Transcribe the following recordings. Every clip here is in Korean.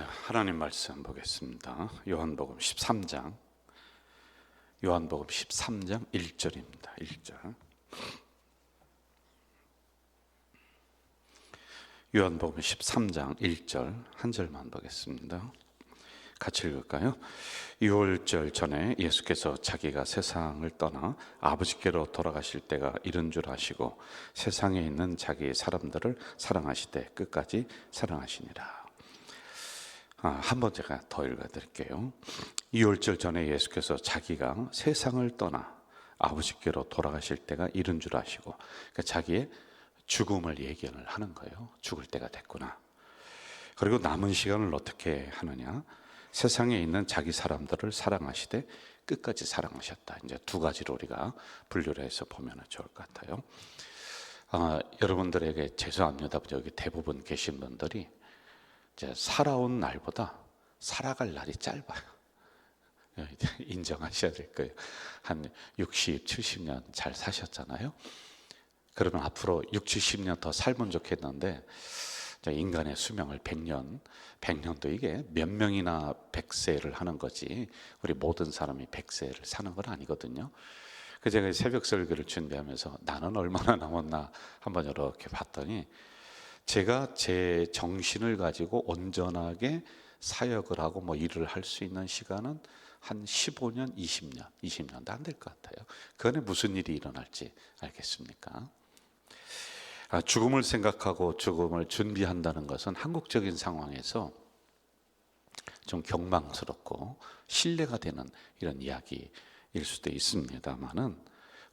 하나님 말씀 보겠습니다. 요한복음 13장 1절입니다. 1절. 요한복음 13장 1절 한 절만 보겠습니다. 같이 읽을까요? 유월절 전에 예수께서 자기가 세상을 떠나 아버지께로 돌아가실 때가 이른 줄 아시고 세상에 있는 자기 사람들을 사랑하시되 끝까지 사랑하시니라. 한번 제가 더 읽어드릴게요. 유월절 전에 예수께서 자기가 세상을 떠나 아버지께로 돌아가실 때가 이른 줄 아시고, 그러니까 자기의 죽음을 예견을 하는 거예요. 죽을 때가 됐구나. 그리고 남은 시간을 어떻게 하느냐? 세상에 있는 자기 사람들을 사랑하시되 끝까지 사랑하셨다. 이제 두 가지로 우리가 분류를 해서 보면 좋을 것 같아요. 여러분들에게 죄송합니다. 여기 대부분 계신 분들이 이제 살아온 날보다 살아갈 날이 짧아요. 인정하셔야 될 거예요. 한 60, 70년 잘 사셨잖아요. 그러면 앞으로 60, 70년 더 살면 좋겠는데, 인간의 수명을 100년도 이게 몇 명이나 100세를 하는 거지 우리 모든 사람이 100세를 사는 건 아니거든요. 그래서 제가 새벽 설교를 준비하면서 나는 얼마나 남았나 한번 이렇게 봤더니, 제가 제 정신을 가지고 온전하게 사역을 하고 일을 할 수 있는 시간은 한 15년, 20년도 안 될 것 같아요. 그 안에 무슨 일이 일어날지 알겠습니까? 죽음을 생각하고 죽음을 준비한다는 것은 한국적인 상황에서 좀 경망스럽고 신뢰가 되는 이런 이야기일 수도 있습니다만은,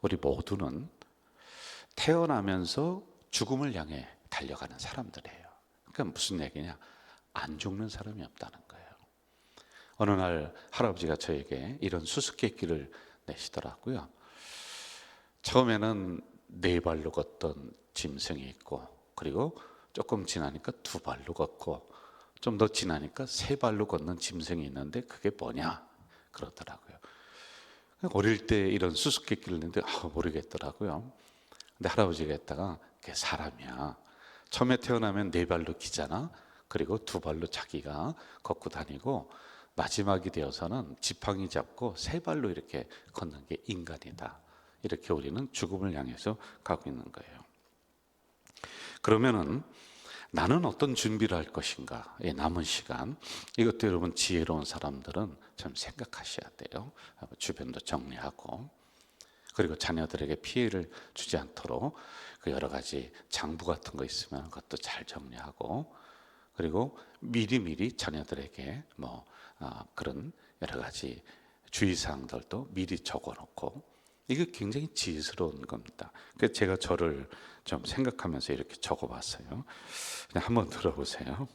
우리 모두는 태어나면서 죽음을 향해 달려가는 사람들이에요. 그러니까 무슨 얘기냐? 안 죽는 사람이 없다는 거예요. 어느 날 할아버지가 저에게 이런 수수께끼를 내시더라고요. 처음에는 4발로 걷던 짐승이 있고, 그리고 조금 지나니까 2발로 걷고, 좀 더 지나니까 3발로 걷는 짐승이 있는데 그게 뭐냐? 그러더라고요. 어릴 때 이런 수수께끼를 냈는데 모르겠더라고요. 근데 할아버지가 했다가 그게 사람이야. 처음에 태어나면 4발로 기잖아. 그리고 2발로 자기가 걷고 다니고, 마지막이 되어서는 지팡이 잡고 3발로 이렇게 걷는 게 인간이다. 이렇게 우리는 죽음을 향해서 가고 있는 거예요. 그러면은 나는 어떤 준비를 할 것인가? 남은 시간, 이것도 여러분 지혜로운 사람들은 좀 생각하셔야 돼요. 주변도 정리하고, 그리고 자녀들에게 피해를 주지 않도록 그 여러 가지 장부 같은 거 있으면 그것도 잘 정리하고, 그리고 미리 자녀들에게 그런 여러 가지 주의사항들도 미리 적어놓고, 이게 굉장히 지혜스러운 겁니다. 그래서 제가 저를 좀 생각하면서 이렇게 적어봤어요. 그냥 한번 들어보세요.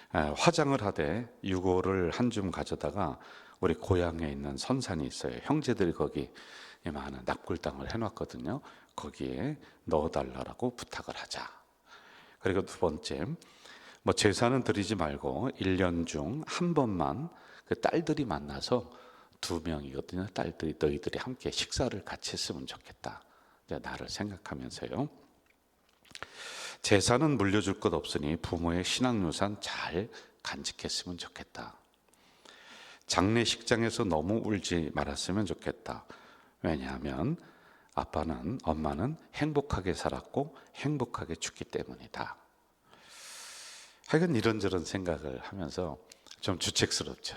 화장을 하되 유골을 한 줌 가져다가 우리 고향에 있는 선산이 있어요. 형제들이 거기 많은 납골당을 해놨거든요. 거기에 넣어달라고 부탁을 하자. 그리고 두 번째, 제사는 드리지 말고 1년 중 한 번만 그 딸들이 만나서 2명이거든요. 딸들이 너희들이 함께 식사를 같이 했으면 좋겠다. 나를 생각하면서요. 제사는 물려줄 것 없으니 부모의 신앙유산 잘 간직했으면 좋겠다. 장례식장에서 너무 울지 말았으면 좋겠다. 왜냐하면 아빠는, 엄마는 행복하게 살았고 행복하게 죽기 때문이다. 하여간 이런저런 생각을 하면서 좀 주책스럽죠.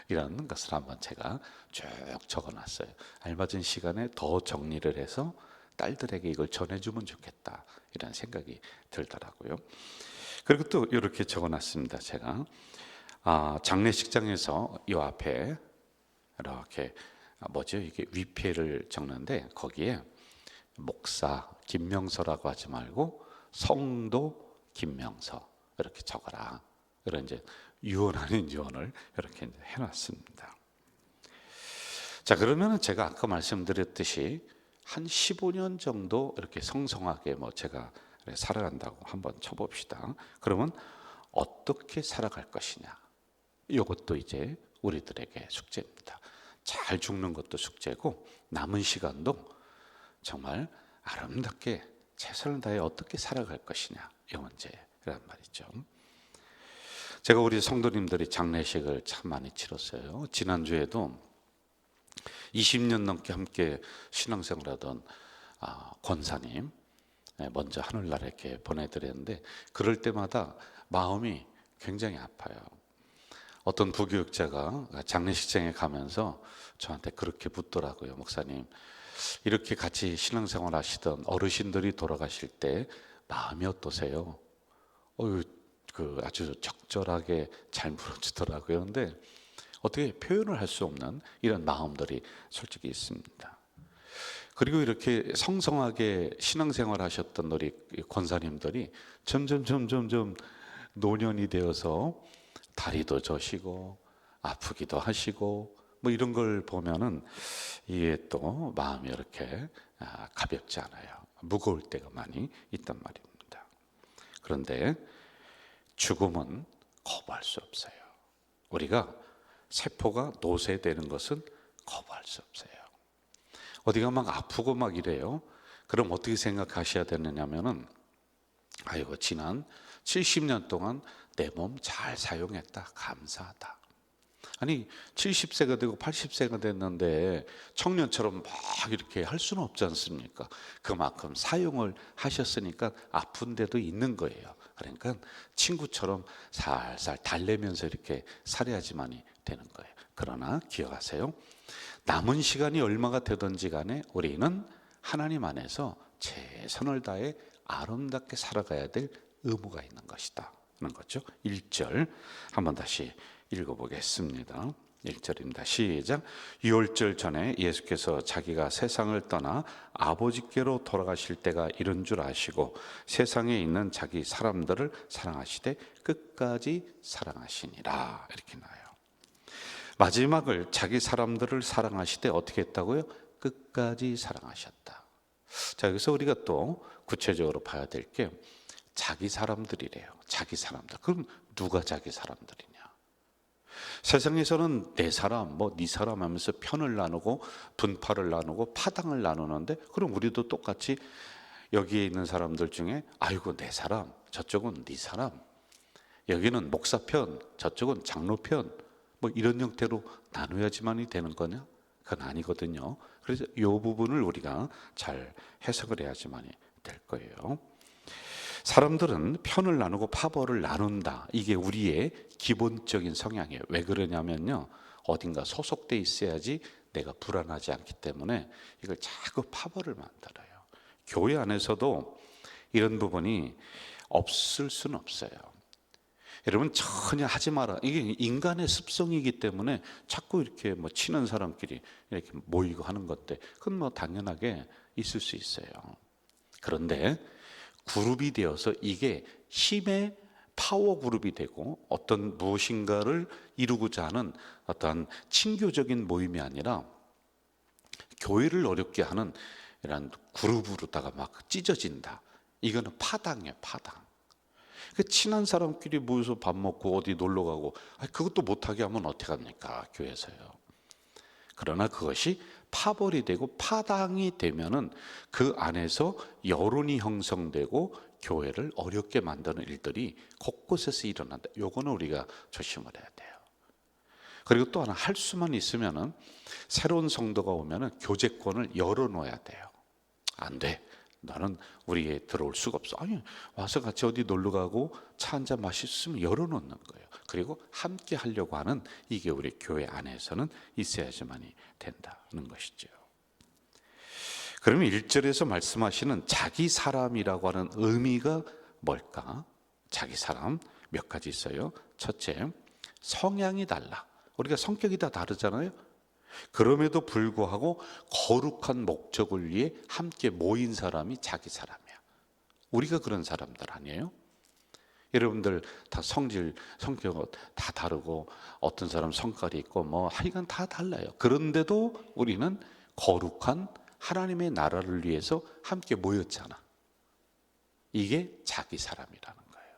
이런 것을 한번 제가 쭉 적어놨어요. 알맞은 시간에 더 정리를 해서 딸들에게 이걸 전해주면 좋겠다, 이런 생각이 들더라고요. 그리고 또 이렇게 적어놨습니다. 제가 장례식장에서 이 앞에 이렇게 이게 위패를 적는데, 거기에 목사 김명서라고 하지 말고 성도 김명서 이렇게 적어라. 이런 이제 유언 아닌 유언을 이렇게 해놨습니다. 자, 그러면은 제가 아까 말씀드렸듯이 한 15년 정도 이렇게 성성하게 제가 살아간다고 한번 쳐봅시다. 그러면 어떻게 살아갈 것이냐? 이것도 이제 우리들에게 숙제입니다. 잘 죽는 것도 숙제고, 남은 시간도 정말 아름답게 최선을 다해 어떻게 살아갈 것이냐, 이 문제란 말이죠. 제가 우리 성도님들이 장례식을 참 많이 치렀어요. 지난주에도 20년 넘게 함께 신앙생활하던 권사님 먼저 하늘나라에 이렇게 보내드렸는데, 그럴 때마다 마음이 굉장히 아파요. 어떤 부교육자가 장례식장에 가면서 저한테 그렇게 묻더라고요. 목사님, 이렇게 같이 신앙생활 하시던 어르신들이 돌아가실 때 마음이 어떠세요? 아주 적절하게 잘 물어주더라고요. 근데 어떻게 표현을 할 수 없는 이런 마음들이 솔직히 있습니다. 그리고 이렇게 성성하게 신앙생활 하셨던 우리 권사님들이 점점 노년이 되어서 다리도 저시고 아프기도 하시고 뭐 이런 걸 보면은 이게 또 마음이 이렇게 가볍지 않아요. 무거울 때가 많이 있단 말입니다. 그런데 죽음은 거부할 수 없어요. 우리가 세포가 노쇠되는 것은 거부할 수 없어요. 어디가 막 아프고 막 이래요. 그럼 어떻게 생각하셔야 되느냐면은, 아이고, 지난 70년 동안 내 몸 잘 사용했다, 감사하다. 아니 70세가 되고 80세가 됐는데 청년처럼 막 이렇게 할 수는 없지 않습니까? 그만큼 사용을 하셨으니까 아픈 데도 있는 거예요. 그러니까 친구처럼 살살 달래면서 이렇게 살아야지만이 되는 거예요. 그러나 기억하세요, 남은 시간이 얼마가 되든지 간에 우리는 하나님 안에서 최선을 다해 아름답게 살아가야 될 의무가 있는 것이다 하는 거죠. 1절 한번 다시 읽어보겠습니다. 1절입니다. 시작. 유월절 전에 예수께서 자기가 세상을 떠나 아버지께로 돌아가실 때가 이른 줄 아시고 세상에 있는 자기 사람들을 사랑하시되 끝까지 사랑하시니라. 이렇게 나와요. 마지막을 자기 사람들을 사랑하시되 어떻게 했다고요? 끝까지 사랑하셨다. 자, 여기서 우리가 또 구체적으로 봐야 될 게 자기 사람들이래요. 자기 사람들. 그럼 누가 자기 사람들이냐? 세상에서는 내 사람, 네 사람 하면서 편을 나누고 분파를 나누고 파당을 나누는데, 그럼 우리도 똑같이 여기에 있는 사람들 중에 아이고 내 사람, 저쪽은 네 사람, 여기는 목사 편, 저쪽은 장로 편, 이런 형태로 나눠야지만이 되는 거냐? 그건 아니거든요. 그래서 이 부분을 우리가 잘 해석을 해야지만이 될 거예요. 사람들은 편을 나누고 파벌을 나눈다. 이게 우리의 기본적인 성향이에요. 왜 그러냐면요, 어딘가 소속돼 있어야지 내가 불안하지 않기 때문에 이걸 자꾸 파벌을 만들어요. 교회 안에서도 이런 부분이 없을 수는 없어요. 여러분, 전혀 하지 마라. 이게 인간의 습성이기 때문에 자꾸 이렇게 친한 사람끼리 이렇게 모이고 하는 것들, 그건 당연하게 있을 수 있어요. 그런데 그룹이 되어서 이게 힘의 파워 그룹이 되고 어떤 무엇인가를 이루고자 하는 어떤 친교적인 모임이 아니라 교회를 어렵게 하는 이런 그룹으로다가 막 찢어진다. 이거는 파당이에요, 파당. 친한 사람끼리 모여서 밥 먹고 어디 놀러 가고, 그것도 못하게 하면 어떻게 합니까? 교회에서요. 그러나 그것이 파벌이 되고 파당이 되면은 그 안에서 여론이 형성되고 교회를 어렵게 만드는 일들이 곳곳에서 일어난다. 요거는 우리가 조심을 해야 돼요. 그리고 또 하나, 할 수만 있으면은 새로운 성도가 오면은 교제권을 열어놓아야 돼요. 안 돼. 나는 우리에 들어올 수가 없어. 아니, 와서 같이 어디 놀러 가고 차 한잔 마셨으면 열어놓는 거예요. 그리고 함께 하려고 하는, 이게 우리 교회 안에서는 있어야지만이 된다는 것이죠. 그러면 1절에서 말씀하시는 자기 사람이라고 하는 의미가 뭘까? 자기 사람 몇 가지 있어요. 첫째, 성향이 달라. 우리가 성격이 다 다르잖아요. 그럼에도 불구하고 거룩한 목적을 위해 함께 모인 사람이 자기 사람이야. 우리가 그런 사람들 아니에요? 여러분들 다 성질, 성격 다 다르고 어떤 사람 성깔이 있고 하여간 다 달라요. 그런데도 우리는 거룩한 하나님의 나라를 위해서 함께 모였잖아. 이게 자기 사람이라는 거예요.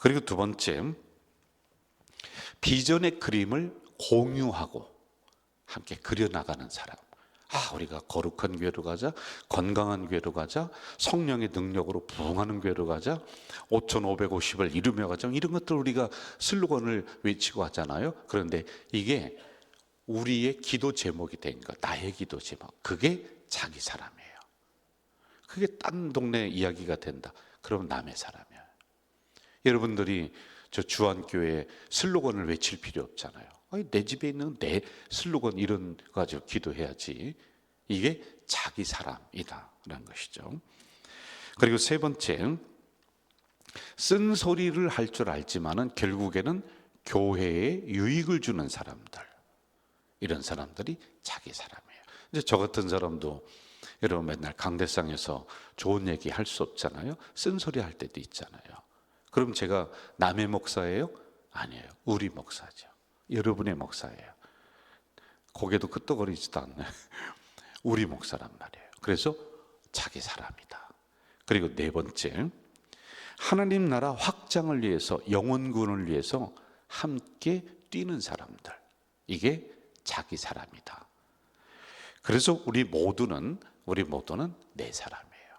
그리고 두 번째, 비전의 그림을 공유하고 함께 그려나가는 사람. 우리가 거룩한 교회로 가자, 건강한 교회로 가자, 성령의 능력으로 부흥하는 교회로 가자, 5,550을 이루며 가자, 이런 것들 우리가 슬로건을 외치고 하잖아요. 그런데 이게 우리의 기도 제목이 된 것, 나의 기도 제목, 그게 자기 사람이에요. 그게 딴 동네 이야기가 된다, 그러면 남의 사람이에요. 여러분들이 저 주안교회 슬로건을 외칠 필요 없잖아요. 내 집에 있는 내 슬로건 이런 거 가지고 기도해야지. 이게 자기 사람이다라는 것이죠. 그리고 세 번째, 쓴소리를 할 줄 알지만은 결국에는 교회에 유익을 주는 사람들, 이런 사람들이 자기 사람이에요. 이제 저 같은 사람도 여러분 맨날 강대상에서 좋은 얘기 할 수 없잖아요. 쓴소리 할 때도 있잖아요. 그럼 제가 남의 목사예요? 아니에요. 우리 목사죠. 여러분의 목사예요. 고개도 끄덕거리지도 않네. 우리 목사란 말이에요. 그래서 자기 사람이다. 그리고 네 번째, 하나님 나라 확장을 위해서, 영혼구원을 위해서 함께 뛰는 사람들, 이게 자기 사람이다. 그래서 우리 모두는 내 사람이에요.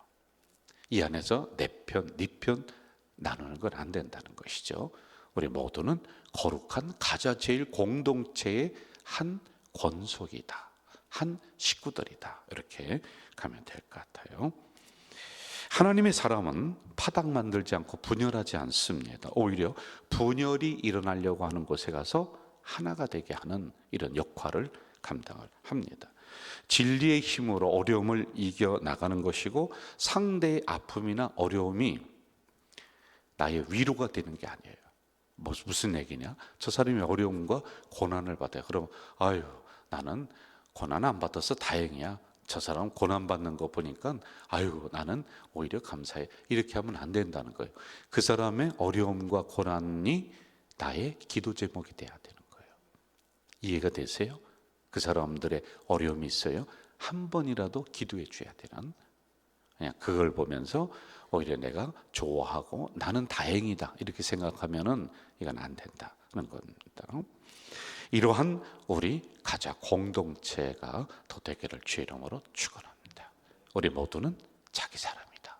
이 안에서 내 편, 네 편 나누는 건 안 된다는 것이죠. 우리 모두는 거룩한 가자 제일 공동체의 한 권속이다, 한 식구들이다, 이렇게 가면 될 것 같아요. 하나님의 사람은 파닥 만들지 않고 분열하지 않습니다. 오히려 분열이 일어나려고 하는 곳에 가서 하나가 되게 하는 이런 역할을 감당을 합니다. 진리의 힘으로 어려움을 이겨나가는 것이고, 상대의 아픔이나 어려움이 나의 위로가 되는 게 아니에요. 무슨 얘기냐? 저 사람이 어려움과 고난을 받아요. 그럼 나는 고난 안 받아서 다행이야. 저 사람 고난 받는 거 보니까 나는 오히려 감사해. 이렇게 하면 안 된다는 거예요. 그 사람의 어려움과 고난이 나의 기도 제목이 돼야 되는 거예요. 이해가 되세요? 그 사람들의 어려움이 있어요. 한 번이라도 기도해 줘야 되는, 그냥 그걸 보면서 오히려 내가 좋아하고 나는 다행이다 이렇게 생각하면은 이건 안 된다는 겁니다. 이러한 우리 가자 공동체가 더 되기를 주의 이름으로 축원합니다. 우리 모두는 자기 사람이다.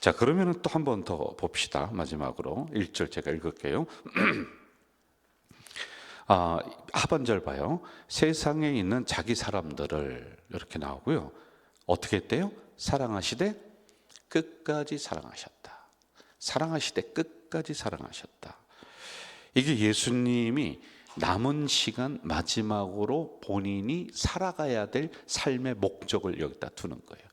자, 그러면은 또 한 번 더 봅시다. 마지막으로 1절 제가 읽을게요. 하반절 봐요. 세상에 있는 자기 사람들을 이렇게 나오고요. 어떻게 했대요? 사랑하시되 끝까지 사랑하셨다. 사랑하시되 끝까지 사랑하셨다. 이게 예수님이 남은 시간 마지막으로 본인이 살아가야 될 삶의 목적을 여기다 두는 거예요.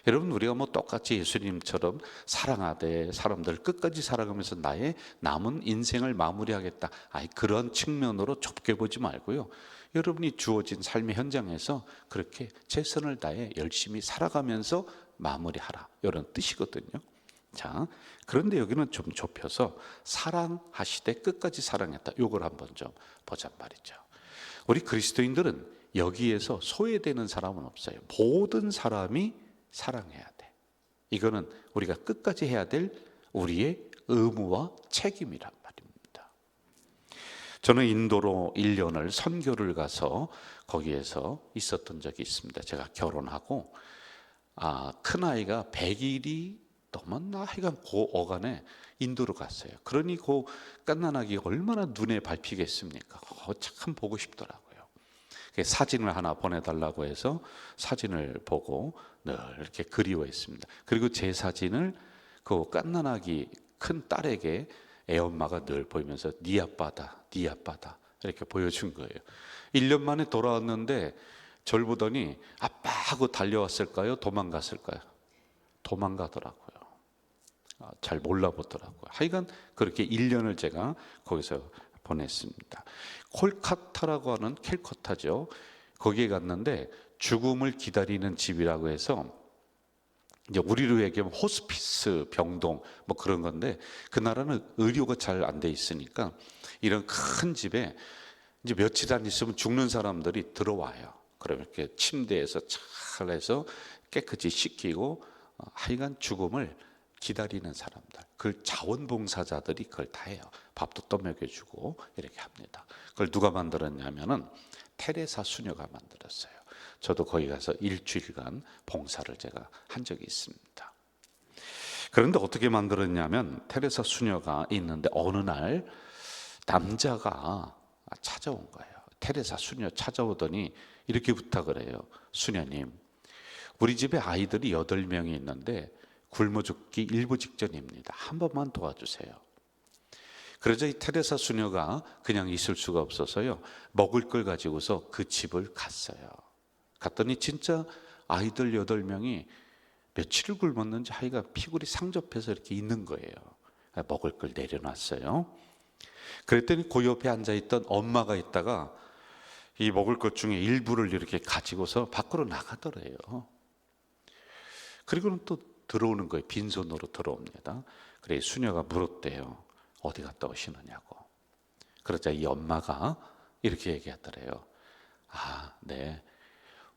여러분, 우리가 똑같이 예수님처럼 사랑하되 사람들 끝까지 살아가면서 나의 남은 인생을 마무리하겠다, 그런 측면으로 좁게 보지 말고요. 여러분이 주어진 삶의 현장에서 그렇게 최선을 다해 열심히 살아가면서 마무리하라, 이런 뜻이거든요. 자, 그런데 여기는 좀 좁혀서 사랑하시되 끝까지 사랑했다, 요걸 한번 좀 보자 말이죠. 우리 그리스도인들은 여기에서 소외되는 사람은 없어요. 모든 사람이 사랑해야 돼. 이거는 우리가 끝까지 해야 될 우리의 의무와 책임이란 말입니다. 저는 인도로 1년을 선교를 가서 거기에서 있었던 적이 있습니다. 제가 결혼하고 큰아이가 100일이 넘었나 하여간 그 어간에 인도로 갔어요. 그러니 그 갓난아기가 얼마나 눈에 밟히겠습니까? 참 보고 싶더라고요. 사진을 하나 보내달라고 해서 사진을 보고 늘 이렇게 그리워했습니다. 그리고 제 사진을 그 갓난아기 큰 딸에게 애엄마가 늘 보이면서 네 아빠다, 네 아빠다 이렇게 보여준 거예요. 1년 만에 돌아왔는데 절 보더니 아빠 하고 달려왔을까요? 도망갔을까요? 도망가더라고요. 잘 몰라보더라고요. 하여간 그렇게 1년을 제가 거기서 보냈습니다. 콜카타라고 하는 캘커타죠. 거기에 갔는데 죽음을 기다리는 집이라고 해서, 이제 우리로 얘기하면 호스피스 병동 뭐 그런 건데, 그 나라는 의료가 잘 안 돼 있으니까 이런 큰 집에 이제 며칠 안 있으면 죽는 사람들이 들어와요. 그럼 이렇게 침대에서 잘 해서 깨끗이 씻기고, 하여간 죽음을 기다리는 사람들, 그 자원봉사자들이 그걸 다 해요. 밥도 떠먹여주고 이렇게 합니다. 그걸 누가 만들었냐면은 테레사 수녀가 만들었어요. 저도 거기 가서 일주일간 봉사를 제가 한 적이 있습니다. 그런데 어떻게 만들었냐면 테레사 수녀가 있는데 어느 날 남자가 찾아온 거예요. 테레사 수녀 찾아오더니 이렇게 부탁을 해요. 수녀님, 우리 집에 아이들이 8명이 있는데 굶어 죽기 일부 직전입니다. 한 번만 도와주세요. 그러자 이 테레사 수녀가 그냥 있을 수가 없어서요, 먹을 걸 가지고서 그 집을 갔어요. 갔더니 진짜 아이들 8명이 며칠을 굶었는지 아이가 피골이 상접해서 이렇게 있는 거예요. 먹을 걸 내려놨어요. 그랬더니 그 옆에 앉아있던 엄마가 있다가 이 먹을 것 중에 일부를 이렇게 가지고서 밖으로 나가더래요. 그리고는 또 들어오는 거예요. 빈손으로 들어옵니다. 그래 수녀가 물었대요. 어디 갔다 오시느냐고. 그러자 이 엄마가 이렇게 얘기하더래요. 아, 네.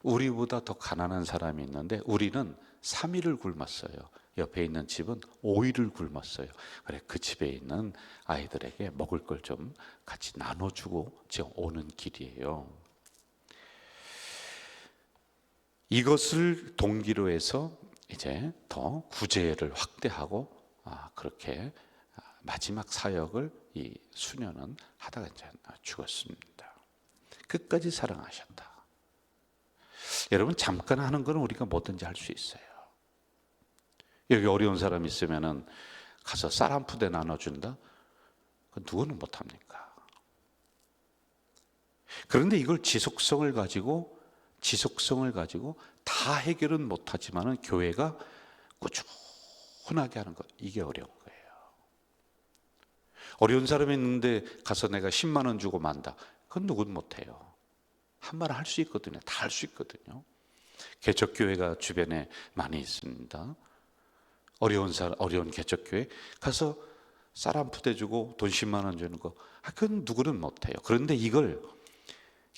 우리보다 더 가난한 사람이 있는데 우리는 3일을 굶었어요. 옆에 있는 집은 5일을 굶었어요. 그래 그 집에 있는 아이들에게 먹을 걸 좀 같이 나눠주고 지금 오는 길이에요. 이것을 동기로 해서 이제 더 구제를 확대하고 그렇게 마지막 사역을 이 수녀는 하다가 이제 죽었습니다. 끝까지 사랑하셨다. 여러분 잠깐 하는 건 우리가 뭐든지 할 수 있어요. 여기 어려운 사람 있으면은 가서 쌀 한 푸대 나눠준다? 그건 누구는 못합니까? 그런데 이걸 지속성을 가지고 다 해결은 못하지만은 교회가 꾸준하게 하는 것, 이게 어려운 거예요. 어려운 사람이 있는데 가서 내가 10만 원 주고 만다, 그건 누구는 못해요. 한 말 할 수 있거든요. 다 할 수 있거든요. 개척교회가 주변에 많이 있습니다. 어려운 개척교회 가서 쌀 한 푸대 주고 돈 10만 원 주는 거, 그건 누구는 못해요. 그런데 이걸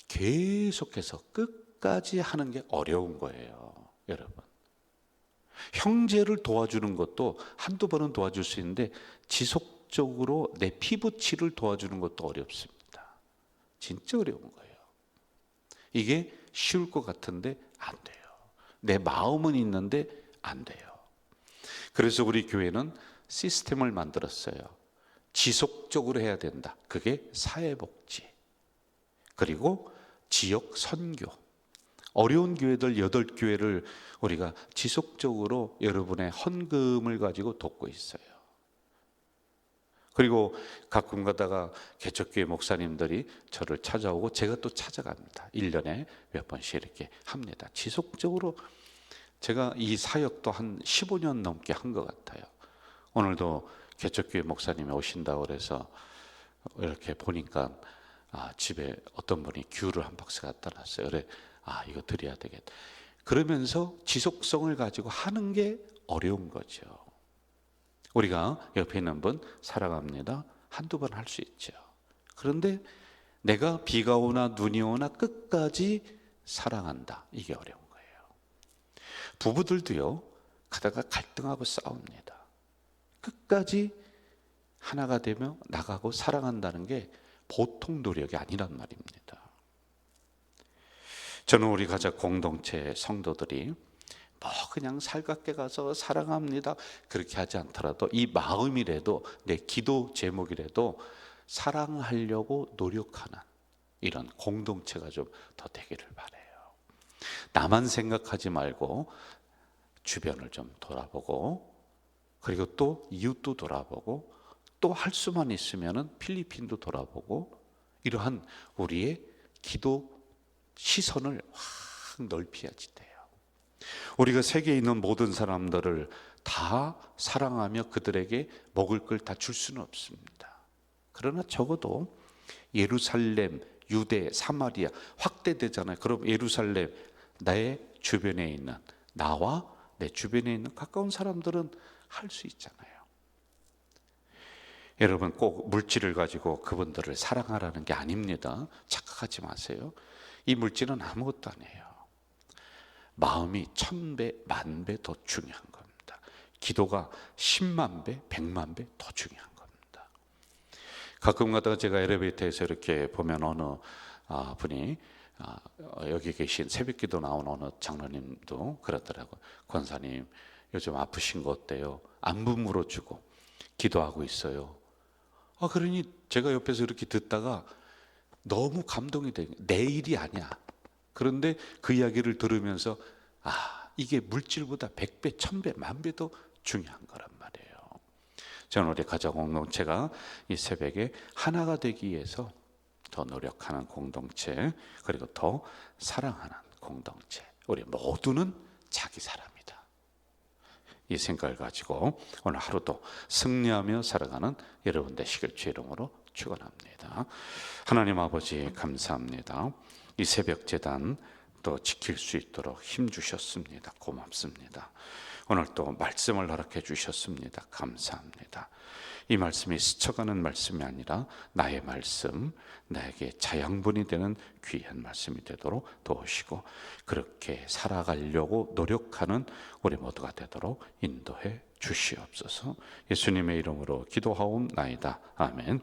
계속해서 끝까지 하는 게 어려운 거예요. 여러분, 형제를 도와주는 것도 한두 번은 도와줄 수 있는데 지속적으로 내 피부치를 도와주는 것도 어렵습니다. 진짜 어려운 거예요. 이게 쉬울 것 같은데 안 돼요. 내 마음은 있는데 안 돼요. 그래서 우리 교회는 시스템을 만들었어요. 지속적으로 해야 된다. 그게 사회복지, 그리고 지역 선교. 어려운 교회들 8교회를 우리가 지속적으로 여러분의 헌금을 가지고 돕고 있어요. 그리고 가끔 가다가 개척교회 목사님들이 저를 찾아오고 제가 또 찾아갑니다. 1년에 몇 번씩 이렇게 합니다. 지속적으로 제가 이 사역도 한 15년 넘게 한 것 같아요. 오늘도 개척교회 목사님이 오신다고 그래서 이렇게 보니까 집에 어떤 분이 귤을 한 박스 갖다 놨어요. 그래, 이거 드려야 되겠다. 그러면서 지속성을 가지고 하는 게 어려운 거죠. 우리가 옆에 있는 분 사랑합니다, 한두 번 할 수 있죠. 그런데 내가 비가 오나 눈이 오나 끝까지 사랑한다, 이게 어려운 거예요. 부부들도요, 가다가 갈등하고 싸웁니다. 끝까지 하나가 되며 나가고 사랑한다는 게 보통 노력이 아니란 말입니다. 저는 우리 가족 공동체 성도들이 그냥 살갑게 가서 사랑합니다 그렇게 하지 않더라도 이 마음이라도, 내 기도 제목이라도 사랑하려고 노력하는 이런 공동체가 좀 더 되기를 바라요. 나만 생각하지 말고 주변을 좀 돌아보고, 그리고 또 이웃도 돌아보고, 또 할 수만 있으면은 필리핀도 돌아보고, 이러한 우리의 기도 시선을 확 넓혀야지 돼요. 우리가 세계에 있는 모든 사람들을 다 사랑하며 그들에게 먹을 걸 다 줄 수는 없습니다. 그러나 적어도 예루살렘, 유대, 사마리아 확대되잖아요. 그럼 예루살렘, 나의 주변에 있는, 나와 내 주변에 있는 가까운 사람들은 할 수 있잖아요. 여러분, 꼭 물질을 가지고 그분들을 사랑하라는 게 아닙니다. 착각하지 마세요. 이 물질은 아무것도 아니에요. 마음이 1000배, 10,000배 더 중요한 겁니다. 기도가 10만 배, 100만 배 더 중요한 겁니다. 가끔 가다가 제가 엘리베이터에서 이렇게 보면 어느 분이 여기 계신 새벽기도 나온 어느 장로님도 그러더라고요. 권사님, 요즘 아프신 거 어때요? 안부 물어주고 기도하고 있어요. 그러니 제가 옆에서 이렇게 듣다가 너무 감동이 돼. 내 일이 아니야. 그런데 그 이야기를 들으면서 이게 물질보다 100배, 1000배, 10,000배 더 중요한 거란 말이에요. 저는 우리 가정 공동체가 이 새벽에 하나가 되기 위해서 더 노력하는 공동체, 그리고 더 사랑하는 공동체. 우리 모두는 자기 사람이다. 이 생각을 가지고 오늘 하루도 승리하며 살아가는 여러분 되시길 주의 이름으로 축원합니다. 하나님 아버지 감사합니다. 이 새벽 제단 또 지킬 수 있도록 힘 주셨습니다. 고맙습니다. 오늘 또 말씀을 허락해 주셨습니다. 감사합니다. 이 말씀이 스쳐가는 말씀이 아니라 나의 말씀, 나에게 자양분이 되는 귀한 말씀이 되도록 도우시고 그렇게 살아가려고 노력하는 우리 모두가 되도록 인도해 주시옵소서. 예수님의 이름으로 기도하옵나이다. 아멘.